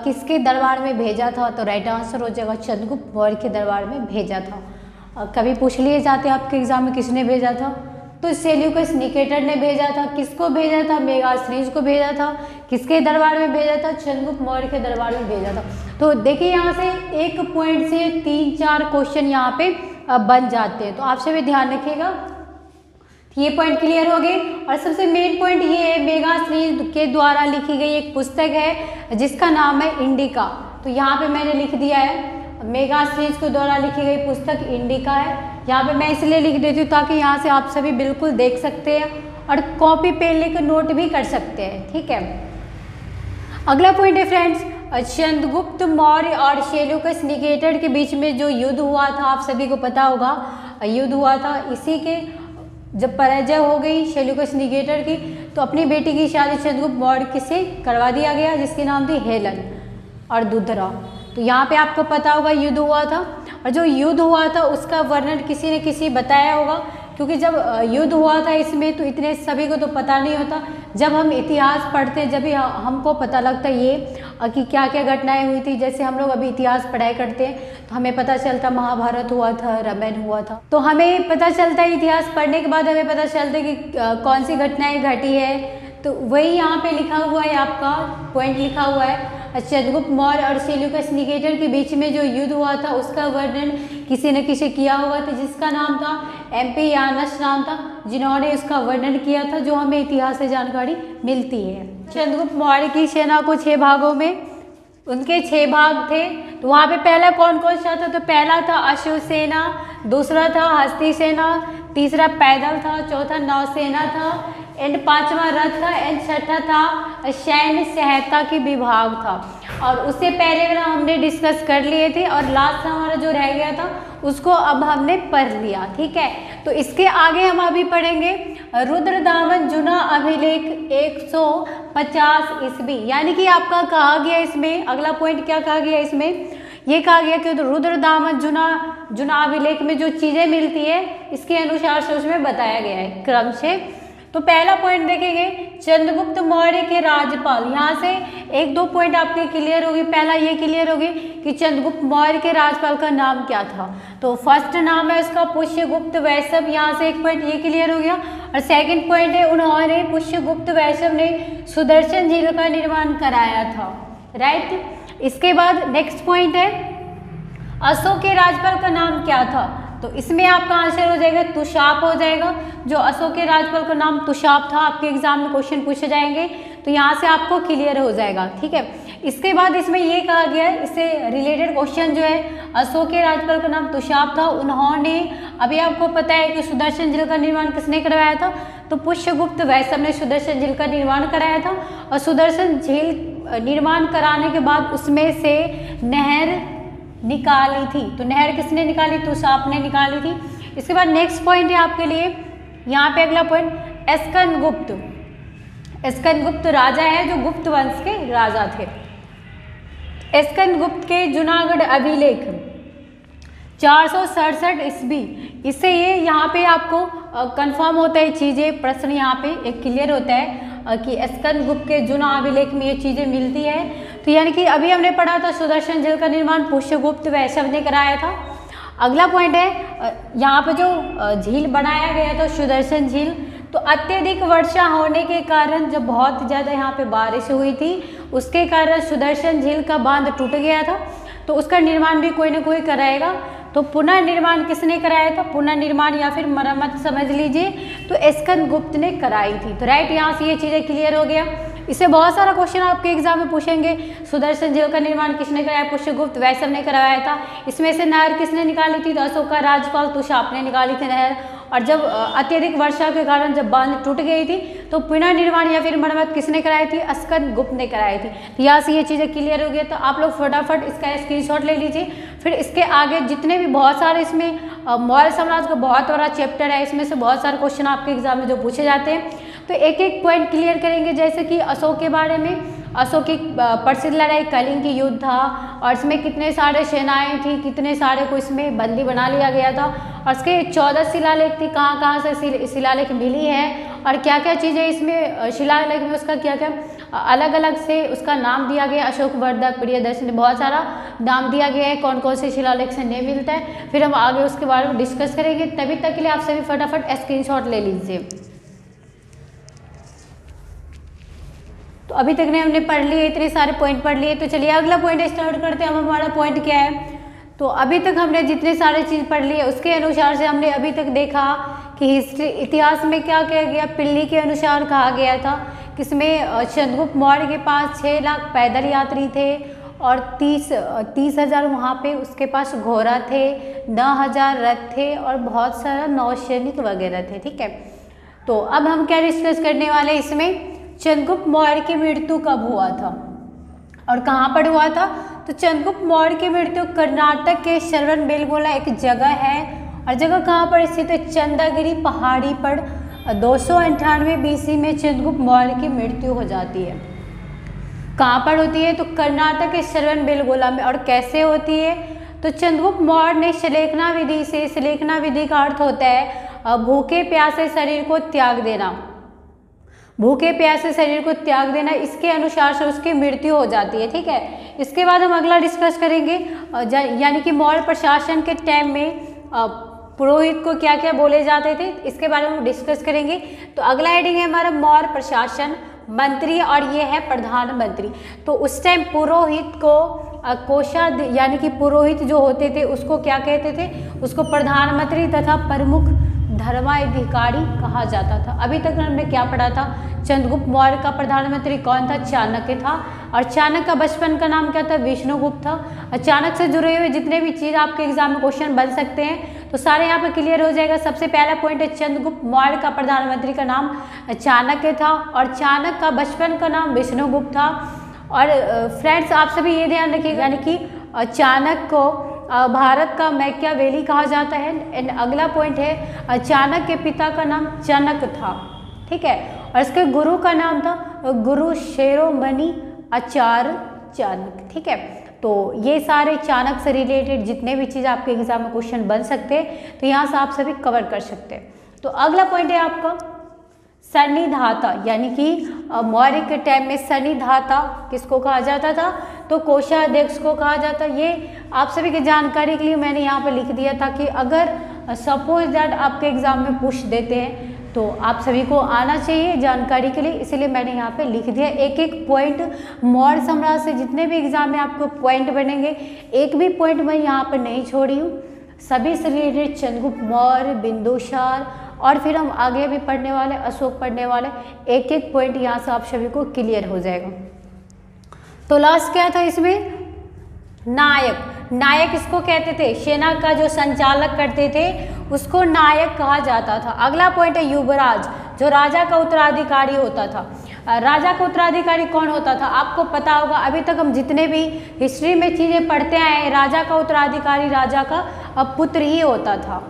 किसके दरबार में भेजा था, तो राइट आंसर हो जाएगा चंद्रगुप्त मौर्य के दरबार में भेजा था। कभी पूछ लिए जाते हैं आपके एग्जाम में किसने भेजा था, तो सेल्यूकस निकेटर ने भेजा था। किसको भेजा था, मेगास्त्रीज को भेजा था। किसके दरबार में भेजा था, चंद्रगुप्त मौर्य के दरबार में भेजा था। तो देखिए यहाँ से एक पॉइंट से 3-4 क्वेश्चन यहाँ पे बन जाते हैं, तो आपसे भी ध्यान रखिएगा। ये पॉइंट क्लियर हो गए। और सबसे मेन पॉइंट ये है मेगास्त्रीज के द्वारा लिखी गई एक पुस्तक है जिसका नाम है इंडिका। तो यहाँ पे मैंने लिख दिया है मेगास्त्रीज के द्वारा लिखी गई पुस्तक इंडिका है। यहाँ पे मैं इसलिए लिख देती हूँ ताकि यहाँ से आप सभी बिल्कुल देख सकते हैं और कॉपी पेन लेकर नोट भी कर सकते हैं, ठीक है। अगला पॉइंट है फ्रेंड्स चंद्रगुप्त मौर्य और सेल्यूकस निकेटर के बीच में जो युद्ध हुआ था, आप सभी को पता होगा युद्ध हुआ था। इसी के जब पराजय हो गई सेल्यूकस निकेटर की, तो अपनी बेटी की शादी चंद्रगुप्त मौर्य से करवा दिया गया जिसकी नाम थी हेलन और दुधरा। तो यहाँ पे आपको पता होगा युद्ध हुआ था, और जो युद्ध हुआ था उसका वर्णन किसी न किसी बताया होगा, क्योंकि जब युद्ध हुआ था इसमें तो इतने सभी को तो पता नहीं होता। जब हम इतिहास पढ़ते हैं जब भी हमको पता लगता है ये कि क्या क्या घटनाएं हुई थी। जैसे हम लोग अभी इतिहास पढ़ाई करते हैं तो हमें पता चलता महाभारत हुआ था, रामायण हुआ था, तो हमें पता चलता है इतिहास पढ़ने के बाद हमें पता चलता है कि कौन सी घटनाएं घटी है। तो वही यहाँ पे लिखा हुआ है, आपका पॉइंट लिखा हुआ है चंद्रगुप्त मौर्य और सेल्यूकस निकेटर के बीच में जो युद्ध हुआ था उसका वर्णन किसी न किसी किया हुआ था, जिसका नाम था एम्पियानस नाम था, जिन्होंने उसका वर्णन किया था, जो हमें इतिहास से जानकारी मिलती है। चंद्रगुप्त मौर्य की सेना को 6 भागों में, उनके 6 भाग थे। तो वहाँ पे पहला कौन कौन सा था, तो पहला था अश्व सेना, दूसरा था हस्ती सेना, तीसरा पैदल था, चौथा नौसेना था, एंड 5वां रथ था, एंड 6ठा था सैन्य सहायता की विभाग था। और उससे पहले वाला हमने डिस्कस कर लिए थे, और लास्ट हमारा जो रह गया था उसको अब हमने पढ़ लिया, ठीक है। तो इसके आगे हम अभी पढ़ेंगे रुद्रदामन जुना अभिलेख 150 ईस्वी, यानी कि आपका कहा गया इसमें अगला पॉइंट क्या कहा गया इसमें, ये कहा गया कि रुद्रदामन जुना अभिलेख में जो चीज़ें मिलती है इसके अनुसार से उसमें बताया गया है क्रम से। तो पहला पॉइंट देखेंगे चंद्रगुप्त मौर्य के राज्यपाल। यहाँ से 1-2 पॉइंट आपके क्लियर होगी। पहला ये क्लियर होगी कि चंद्रगुप्त मौर्य के राज्यपाल का नाम क्या था, तो फर्स्ट नाम है उसका पुष्यगुप्त वैश्य। यहाँ से एक पॉइंट ये क्लियर हो गया। और सेकंड पॉइंट है उन्होंने पुष्यगुप्त वैश्य ने सुदर्शन झील का निर्माण कराया था, राइट। इसके बाद नेक्स्ट पॉइंट है अशोक के राज्यपाल का नाम क्या था, तो इसमें आपका आंसर हो जाएगा तुशाप हो जाएगा। जो अशोक के राज्यपाल का नाम तुशाप था, आपके एग्जाम में क्वेश्चन पूछे जाएंगे, तो यहाँ से आपको क्लियर हो जाएगा, ठीक है। इसके बाद इसमें ये कहा गया है, इससे रिलेटेड क्वेश्चन जो है अशोक के राज्यपाल का नाम तुशाप था। उन्होंने, अभी आपको पता है कि सुदर्शन झील का निर्माण किसने करवाया था, तो पुष्यगुप्त वैश्य ने सुदर्शन झील का निर्माण कराया था। और सुदर्शन झील निर्माण कराने के बाद उसमें से नहर निकाली थी, तो नहर किसने निकाली, तुशाप ने निकाली थी। इसके बाद नेक्स्ट पॉइंट है आपके लिए यहाँ पे अगला पॉइंट स्कंदगुप्त। स्कंदगुप्त राजा है जो गुप्त वंश के राजा थे। स्कंदगुप्त के जूनागढ़ अभिलेख 467 ईस्वी, इससे ये यहाँ पे आपको कंफर्म होता है चीज़ें, प्रश्न यहाँ पे एक क्लियर होता है कि स्कंदगुप्त के जुना अभिलेख में ये चीज़ें मिलती है। तो यानी कि अभी हमने पढ़ा था सुदर्शन झील का निर्माण पुष्यगुप्त वैश्य ने कराया था। अगला पॉइंट है यहाँ पे जो झील बनाया गया था सुदर्शन झील, तो अत्यधिक वर्षा होने के कारण जब बहुत ज़्यादा यहाँ पे बारिश हुई थी उसके कारण सुदर्शन झील का बांध टूट गया था, तो उसका निर्माण भी कोई ना कोई कराएगा। तो पुनर्निर्माण किसने कराया था, पुनर्निर्माण या फिर मरम्मत समझ लीजिए, तो स्कंदगुप्त ने कराई थी। तो राइट, यहाँ से ये चीज़ें क्लियर हो गया। इससे बहुत सारा क्वेश्चन आपके एग्जाम में पूछेंगे। सुदर्शन झील का निर्माण किसने कराया? पुष्यगुप्त वैष्णव ने करवाया था। इसमें से नहर किसने निकाली थी? तो अशोक का राज्यपाल तुषाप ने निकाली थी नहर। और जब अत्यधिक वर्षा के कारण जब बांध टूट गई थी तो पुनर्निर्माण या फिर मरम्मत किसने कराई थी? स्कंद गुप्त ने कराई थी। तो यहाँ से ये चीज़ें क्लियर हो गई। तो आप लोग फटाफट इसका स्क्रीनशॉट ले लीजिए। फिर इसके आगे जितने भी बहुत सारे इसमें मौर्य साम्राज्य का बहुत बड़ा चैप्टर है, इसमें से बहुत सारे क्वेश्चन आपके एग्जाम में जो पूछे जाते हैं, तो एक एक पॉइंट क्लियर करेंगे। जैसे कि अशोक के बारे में, अशोक की प्रसिद्ध लड़ाई कलिंग की युद्ध था और इसमें कितने सारे सेनाएं थी, कितने सारे को इसमें बंदी बना लिया गया था और इसके 14 शिलालेख थी, कहाँ कहाँ से शिलालेख मिली है और क्या क्या चीज़ें इसमें शिलालेख में उसका क्या क्या अलग अलग से उसका नाम दिया गया। अशोक वर्धक, प्रियदर्शनी, बहुत सारा नाम दिया गया है कौन कौन से शिलालेख से नहीं मिलता है। फिर हम आगे उसके बारे में डिस्कस करेंगे। तभी तक के लिए आप सभी फटाफट स्क्रीनशॉट ले लीजिए। तो अभी तक ने हमने पढ़ लिए, इतने सारे पॉइंट पढ़ लिए। तो चलिए अगला पॉइंट स्टार्ट करते हैं। अब हमारा पॉइंट क्या है? तो अभी तक हमने जितने सारे चीज़ पढ़ लिए उसके अनुसार से हमने अभी तक देखा कि हिस्ट्री इतिहास में क्या कहा गया। पिल्ली के अनुसार कहा गया था किसमें चंद्रगुप्त मौर्य के पास 6 लाख पैदल यात्री थे और 30,000 वहाँ पे उसके पास घोड़ा थे, 9,000 रथ थे और बहुत सारा नौसैनिक वगैरह थे। ठीक है, तो अब हम क्या डिस्कस करने वाले इसमें, चंद्रगुप्त मौर्य की मृत्यु कब हुआ था और कहाँ पर हुआ था? तो चंद्रगुप्त मौर्य की मृत्यु कर्नाटक के श्रवणबेलगोला एक जगह है और जगह कहाँ पर स्थित है? चंदागिरी पहाड़ी पर 298 BC में चंद्रगुप्त मौर्य की मृत्यु हो जाती है। कहाँ पर होती है? तो कर्नाटक के श्रवणबेलगोला में। और कैसे होती है? तो चंद्रगुप्त मौर्य ने श्लेखना विधि से, श्लेखना विधि का अर्थ होता है भूखे प्यासे शरीर को त्याग देना, भूखे प्यासे शरीर को त्याग देना, इसके अनुसार से उसकी मृत्यु हो जाती है। ठीक है, इसके बाद हम अगला डिस्कस करेंगे यानी कि मौर्य प्रशासन के टाइम में पुरोहित को क्या क्या बोले जाते थे, इसके बारे में डिस्कस करेंगे। तो अगला हेडिंग है हमारा मौर्य प्रशासन मंत्री और ये है प्रधानमंत्री। तो उस टाइम पुरोहित को कोषाध्यक्ष यानी कि पुरोहित जो होते थे उसको क्या कहते थे? उसको प्रधानमंत्री तथा प्रमुख धर्माधिकारी कहा जाता था। अभी तक हमने क्या पढ़ा था? चंद्रगुप्त मौर्य का प्रधानमंत्री कौन था? चाणक्य था। और चाणक्य का बचपन का नाम क्या था? विष्णुगुप्त था। चाणक्य से जुड़े हुए जितने भी चीज़ आपके एग्जाम में क्वेश्चन बन सकते हैं तो सारे यहाँ पे क्लियर हो जाएगा। सबसे पहला पॉइंट है चंद्रगुप्त मौर्य का प्रधानमंत्री का नाम चाणक्य था और चाणक्य का बचपन का नाम विष्णुगुप्त था। और फ्रेंड्स आप सभी ये ध्यान रखिएगा यानी कि चाणक्य को भारत का मैकियावेली कहा जाता है। एंड अगला पॉइंट है चाणक्य के पिता का नाम चाणक्य था। ठीक है, और इसके गुरु का नाम था गुरु शिरोमणि आचार्य चाणक्य। ठीक है, तो ये सारे चाणक्य से रिलेटेड जितने भी चीज़ आपके एग्जाम में क्वेश्चन बन सकते हैं तो यहाँ से आप सभी कवर कर सकते हैं। तो अगला पॉइंट है आपका सन्निधाता यानी कि मौर्य के टाइम में सन्निधाता किसको कहा जाता था? तो कोषाध्यक्ष को कहा जाता। ये आप सभी की जानकारी के लिए मैंने यहाँ पे लिख दिया था कि अगर सपोज दैट आपके एग्जाम में पूछ देते हैं तो आप सभी को आना चाहिए जानकारी के लिए, इसलिए मैंने यहाँ पे लिख दिया। एक एक पॉइंट मौर्य साम्राज्य से जितने भी एग्जाम में आपको पॉइंट बनेंगे एक भी पॉइंट मैं यहाँ पर नहीं छोड़ी हूँ। सभी से रिलेटेड चंद्रगुप्त मौर्य, बिंदुसार और फिर हम आगे भी पढ़ने वाले अशोक पढ़ने वाले, एक एक पॉइंट यहाँ से आप सभी को क्लियर हो जाएगा। तो लास्ट क्या था इसमें? नायक। नायक इसको कहते थे, सेना का जो संचालक करते थे उसको नायक कहा जाता था। अगला पॉइंट है युवराज, जो राजा का उत्तराधिकारी होता था। राजा का उत्तराधिकारी कौन होता था? आपको पता होगा, अभी तक हम जितने भी हिस्ट्री में चीज़ें पढ़ते आए हैं राजा का उत्तराधिकारी राजा का पुत्र ही होता था,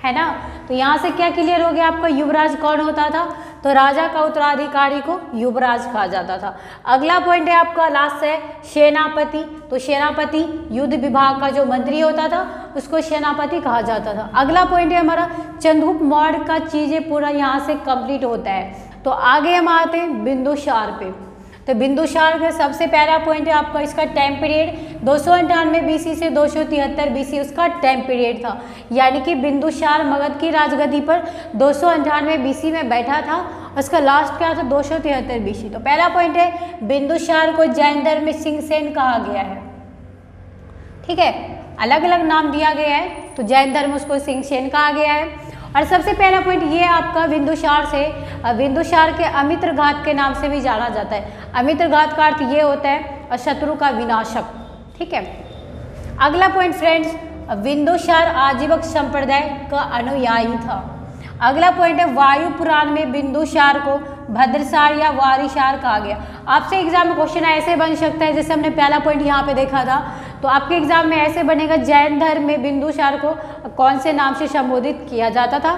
है ना। तो यहाँ से क्या क्लियर हो गया आपका? युवराज कौन होता था? तो राजा का उत्तराधिकारी को युवराज कहा जाता था। अगला पॉइंट है आपका लास्ट है सेनापति। तो सेनापति युद्ध विभाग का जो मंत्री होता था उसको सेनापति कहा जाता था। अगला पॉइंट है हमारा चंद्रगुप्त मौर्य का चीज़ें पूरा यहाँ से कंप्लीट होता है। तो आगे हम आते हैं बिंदुसार पे। तो बिंदुसार का सबसे पहला पॉइंट है आपका इसका टाइम पीरियड 298 BC से 273 BC उसका टाइम पीरियड था। यानी कि बिंदुसार मगध की राजगद्दी पर 298 BC में बैठा था। उसका लास्ट क्या था? 273 BC। तो पहला पॉइंट है बिंदुसार को जैन धर्म में सिंहसेन कहा गया है। ठीक है, अलग अलग नाम दिया गया है तो जैन धर्म उसको सिंहसेन कहा गया है। और सबसे पहला पॉइंट ये आपका बिंदुसार से, बिंदुसार के अमित्र घात के नाम से भी जाना जाता है। अमित्र घात का अर्थ ये होता है शत्रु का विनाशक, ठीक है। अगला पॉइंट फ्रेंड्स, बिंदुसार आजीवक संप्रदाय का अनुयायी था। अगला पॉइंट है वायु पुराण में बिंदुसार को भद्रसार या वारिसार कहा गया। आपसे एग्जाम में क्वेश्चन ऐसे बन सकता है, जैसे हमने पहला पॉइंट यहाँ पे देखा था, तो आपके एग्जाम में ऐसे बनेगा, जैन धर्म में बिंदुसार को कौन से नाम से संबोधित किया जाता था?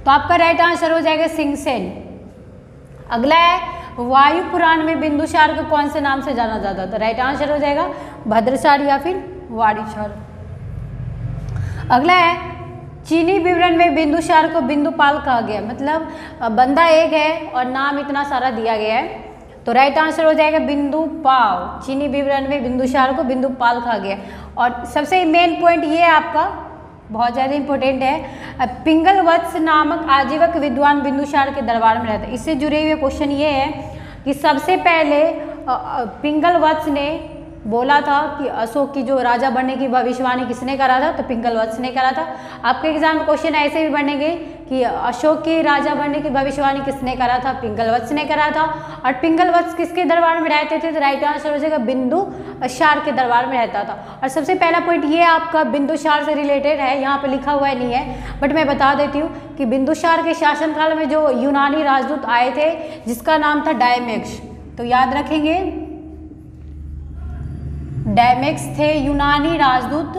तो आपका राइट आंसर हो जाएगा सिंहसेन। अगला है वायु पुराण में बिंदुसार को कौन से नाम से जाना जाता था? राइट आंसर हो जाएगा भद्रसार या फिर वारिसार। अगला है चीनी विवरण में बिंदुसार को बिंदुपाल कहा गया, मतलब बंदा एक है और नाम इतना सारा दिया गया है, तो राइट आंसर हो जाएगा बिंदुपाल। चीनी विवरण में बिंदुसार को बिंदुपाल कहा गया। और सबसे मेन पॉइंट ये आपका बहुत ज़्यादा इंपॉर्टेंट है, पिंगलवत्स नामक आजीवक विद्वान बिंदुसार के दरबार में रहता है। इससे जुड़े हुए क्वेश्चन ये है कि सबसे पहले पिंगलवत्स ने बोला था कि अशोक की जो राजा बनने की भविष्यवाणी किसने करा था? तो पिंगलवत्स ने करा था। आपके एग्जाम में क्वेश्चन ऐसे भी बनेंगे कि अशोक के राजा बनने की भविष्यवाणी किसने करा था? पिंगलवत्स ने करा था। और पिंगलवत्स किसके दरबार में रहते थे? तो राइट आंसर हो जाएगा बिंदुसार के दरबार में रहता था। और सबसे पहला पॉइंट ये आपका बिंदुसार से रिलेटेड है, यहाँ पर लिखा हुआ नहीं है बट मैं बता देती हूँ कि बिंदुसार के शासनकाल में जो यूनानी राजदूत आए थे जिसका नाम था डायमेक्स, तो याद रखेंगे डायमेक्स थे यूनानी राजदूत,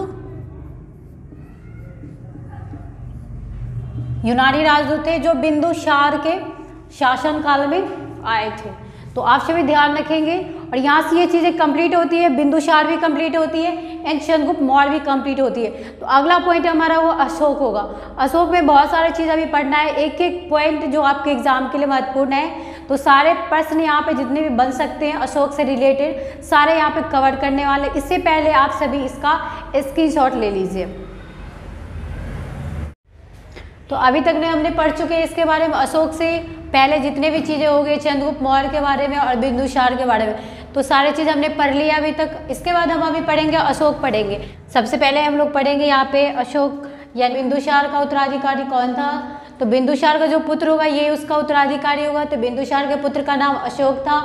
यूनानी राजदूत थे जो बिंदुसार के शासनकाल में आए थे। तो आप सभी ध्यान रखेंगे। और यहाँ से ये चीज़ें कंप्लीट होती है, बिंदुसार भी कंप्लीट होती है एंड चंद्रगुप्त मौर्य भी कंप्लीट होती है। तो अगला पॉइंट हमारा वो अशोक होगा। अशोक में बहुत सारी चीज़ अभी पढ़ना है, एक एक पॉइंट जो आपके एग्जाम के लिए महत्वपूर्ण है। तो सारे प्रश्न यहाँ पे जितने भी बन सकते हैं अशोक से रिलेटेड सारे यहाँ पे कवर करने वाले। इससे पहले आप सभी इसका स्क्रीनशॉट ले लीजिए। तो अभी तक ने हमने पढ़ चुके हैं इसके बारे में, अशोक से पहले जितने भी चीज़ें हो गई, चंद्रगुप्त मौर्य के बारे में और बिंदुसार के बारे में, तो सारी चीज़ हमने पढ़ लिया अभी तक। इसके बाद हम अभी पढ़ेंगे अशोक पढ़ेंगे। सबसे पहले हम लोग पढ़ेंगे यहाँ पे अशोक या बिंदुसार का उत्तराधिकारी कौन था? तो बिंदुसार का जो पुत्र होगा ये उसका उत्तराधिकारी होगा। तो बिंदुसार के पुत्र का नाम अशोक था,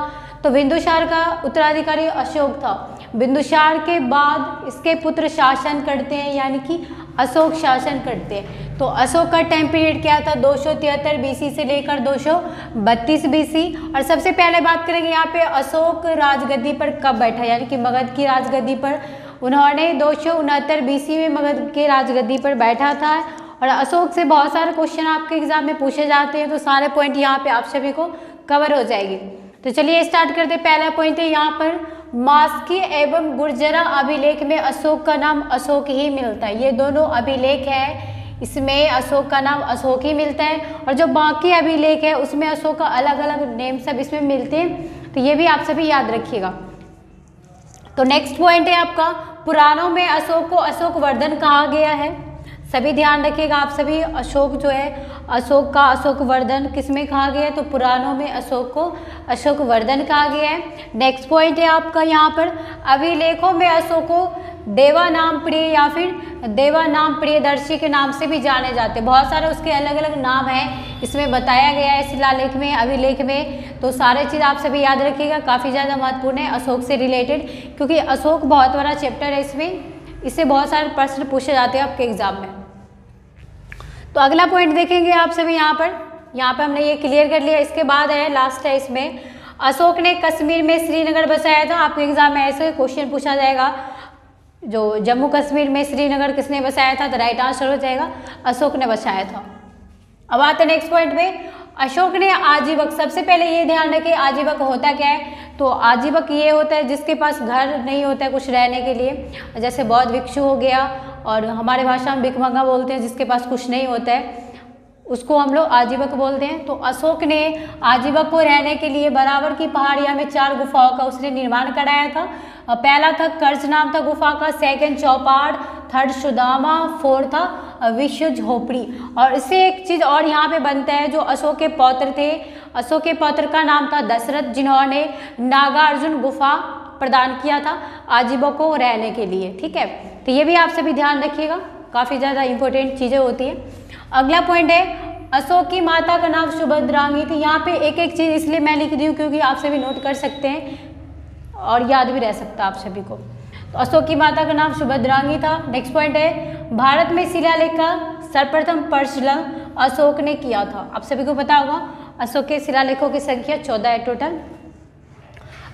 तो बिंदुसार का उत्तराधिकारी अशोक था। बिंदुसार के बाद इसके पुत्र शासन करते हैं, यानी कि अशोक शासन करते हैं। तो अशोक का टाइम पीरियड क्या था? 273 बीसी से लेकर 232 बीसी। और सबसे पहले बात करेंगे यहाँ पे अशोक राजगद्दी पर कब बैठा, यानी कि मगध की राजगद्दी पर उन्होंने 269 बीसी में मगध के राजगद्दी पर बैठा था। और अशोक से बहुत सारे क्वेश्चन आपके एग्जाम में पूछे जाते हैं, तो सारे पॉइंट यहाँ पे आप सभी को कवर हो जाएंगे। तो चलिए स्टार्ट करते हैं। पहला पॉइंट है यहाँ पर मास्की एवं गुर्जरा अभिलेख में अशोक का नाम अशोक ही मिलता है। ये दोनों अभिलेख है, इसमें अशोक का नाम अशोक ही मिलता है। और जो बाकी अभिलेख है उसमें अशोक का अलग अलग नेम सब इसमें मिलते हैं, तो ये भी आप सभी याद रखिएगा। तो नेक्स्ट पॉइंट है आपका पुराणों में अशोक को अशोक वर्धन कहा गया है। सभी ध्यान रखिएगा आप सभी, अशोक जो है अशोक का अशोक वर्धन किस में कहा गया है? तो पुराणों में अशोक को अशोक वर्धन कहा गया है। नेक्स्ट पॉइंट है आपका यहाँ पर अभिलेखों में अशोक को देवा नाम प्रिय या फिर देवा नाम प्रियदर्शी के नाम से भी जाने जाते हैं। बहुत सारे उसके अलग अलग नाम हैं, इसमें बताया गया है शिलालेख में, अभिलेख में। तो सारे चीज़ आप सभी याद रखिएगा, काफ़ी ज़्यादा महत्वपूर्ण है अशोक से रिलेटेड, क्योंकि अशोक बहुत बड़ा चैप्टर है, इससे बहुत सारे प्रश्न पूछे जाते हैं आपके एग्जाम में। तो अगला पॉइंट देखेंगे आप सभी यहाँ पर हमने ये क्लियर कर लिया। इसके बाद है लास्ट है इसमें, अशोक ने कश्मीर में श्रीनगर बसाया था। आपके एग्जाम में ऐसे क्वेश्चन पूछा जाएगा, जो जम्मू कश्मीर में श्रीनगर किसने बसाया था? तो राइट आंसर हो जाएगा अशोक ने बसाया था। अब आते हैं नेक्स्ट पॉइंट में, अशोक ने आजीवक, सबसे पहले ये ध्यान रखें आजीवक होता क्या है? तो आजीवक ये होता है जिसके पास घर नहीं होता है कुछ रहने के लिए, जैसे बौद्ध भिक्षु हो गया, और हमारे भाषा में भिखमंगा बोलते हैं जिसके पास कुछ नहीं होता है, उसको हम लोग आजीवक बोलते हैं। तो अशोक ने आजीवक को रहने के लिए बराबर की पहाड़िया में 4 गुफाओं का उसने निर्माण कराया था। पहला था कर्ज नाम था गुफा का, सेकंड चौपाड़, थर्ड सुदामा, फोर्थ था विश्व झोपड़ी। और इससे एक चीज़ और यहाँ पे बनता है, जो अशोक के पौत्र थे, अशोक के पौत्र का नाम था दशरथ, जिन्होंने नागार्जुन गुफा प्रदान किया था आजीवक को रहने के लिए। ठीक है, तो ये भी आप सभी ध्यान रखिएगा, काफ़ी ज़्यादा इंपॉर्टेंट चीज़ें होती हैं। अगला पॉइंट है अशोक की माता का नाम सुभद्रांगी थी। यहाँ पे एक एक चीज़ इसलिए मैं लिख दी हूँ क्योंकि आप सभी नोट कर सकते हैं और याद भी रह सकता है आप सभी को। तो अशोक की माता का नाम सुभद्रांगी था। नेक्स्ट पॉइंट है भारत में शिलालेख का सर्वप्रथम प्रचलन अशोक ने किया था। आप सभी को पता होगा अशोक के शिलालेखों की संख्या 14 है टोटल।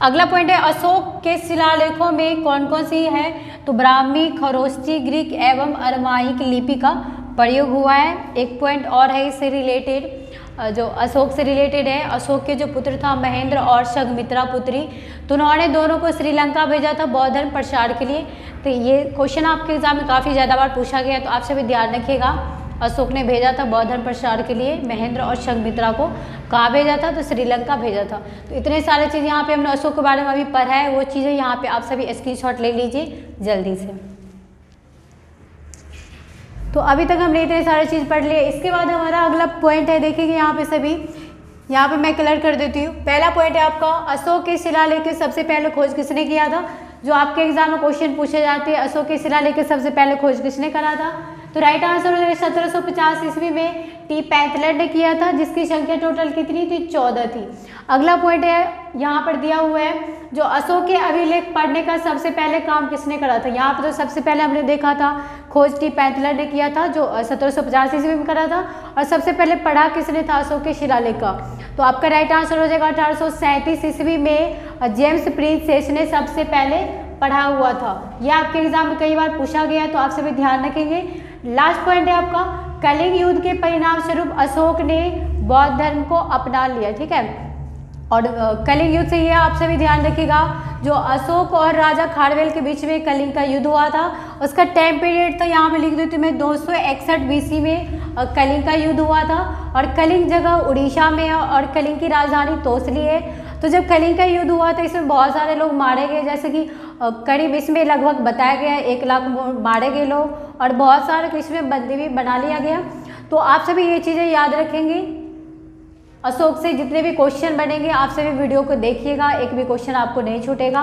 अगला पॉइंट है अशोक के शिलालेखों में कौन कौन सी है, तो ब्राह्मी, खरोष्ठी, ग्रीक एवं अरमाइक लिपि का प्रयोग हुआ है। एक पॉइंट और है इससे रिलेटेड, जो अशोक से रिलेटेड है, अशोक के जो पुत्र था महेंद्र और संघमित्रा पुत्री, तो उन्होंने दोनों को श्रीलंका भेजा था बौद्ध धर्म प्रचार के लिए। तो ये क्वेश्चन आपके एग्जाम में काफ़ी ज़्यादा बार पूछा गया है, तो आप सभी ध्यान रखिएगा। अशोक ने भेजा था बौद्ध धर्म प्रचार के लिए महेंद्र और संघमित्रा को, कहाँ भेजा था, तो श्रीलंका भेजा था। तो इतने सारे चीज़ यहाँ पे हमने अशोक के बारे में अभी पढ़ा है, वो चीज़ें यहाँ पे आप सभी स्क्रीनशॉट ले लीजिए जल्दी से। तो अभी तक हमने इतने सारे चीज़ पढ़ लिए। इसके बाद हमारा अगला पॉइंट है, देखिए यहाँ पे सभी, यहाँ पे मैं क्लियर कर देती हूँ। पहला पॉइंट है आपका अशोक के शिलालेख की सबसे पहले खोज किसने किया था। जो आपके एग्जाम में क्वेश्चन पूछे जाते हैं अशोक के शिलालेख की सबसे पहले खोज किसने करा था, तो राइट आंसर हो जाएगा 1750 ईस्वी में टी पैंथलेट ने किया था, जिसकी संख्या टोटल कितनी थी, 14 थी। अगला पॉइंट है यहाँ पर दिया हुआ है जो अशोक के अभिलेख पढ़ने का सबसे पहले काम किसने करा था। यहाँ पर तो सबसे पहले हमने देखा था खोज टी पैंथलेट ने किया था जो 1750 ईस्वी में करा था, और सबसे पहले पढ़ा किसने था अशोक के शिलालेख का, तो आपका राइट आंसर हो जाएगा 1837 ईस्वी में जेम्स प्रिंसेस ने सबसे पहले पढ़ा हुआ था। यह आपके एग्जाम में कई बार पूछा गया है, तो आप सभी ध्यान रखेंगे। लास्ट पॉइंट है आपका कलिंग युद्ध के परिणाम स्वरूप अशोक ने बौद्ध धर्म को अपना लिया, ठीक है। और कलिंग युद्ध से ये आप सभी ध्यान रखिएगा, जो अशोक और राजा खारवेल के बीच में कलिंग का युद्ध हुआ था, उसका टाइम पीरियड था यहाँ पे लिख देती हूँ मैं 261 बीसी में कलिंग का युद्ध हुआ था। और कलिंग जगह उड़ीसा में है और कलिंग की राजधानी तोसली है। तो जब कलिंग का युद्ध हुआ था इसमें बहुत सारे लोग मारे गए, जैसे कि करीब इसमें लगभग बताया गया 1 लाख मारे गए लोग, और बहुत सारे इसमें बंदी भी बना लिया गया। तो आप सभी ये चीज़ें याद रखेंगे। अशोक से जितने भी क्वेश्चन बनेंगे आप सभी वीडियो को देखिएगा, एक भी क्वेश्चन आपको नहीं छूटेगा।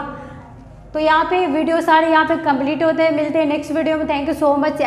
तो यहाँ पे वीडियो सारे यहाँ पे कंप्लीट होते हैं। मिलते हैं नेक्स्ट वीडियो में। Thank you so much.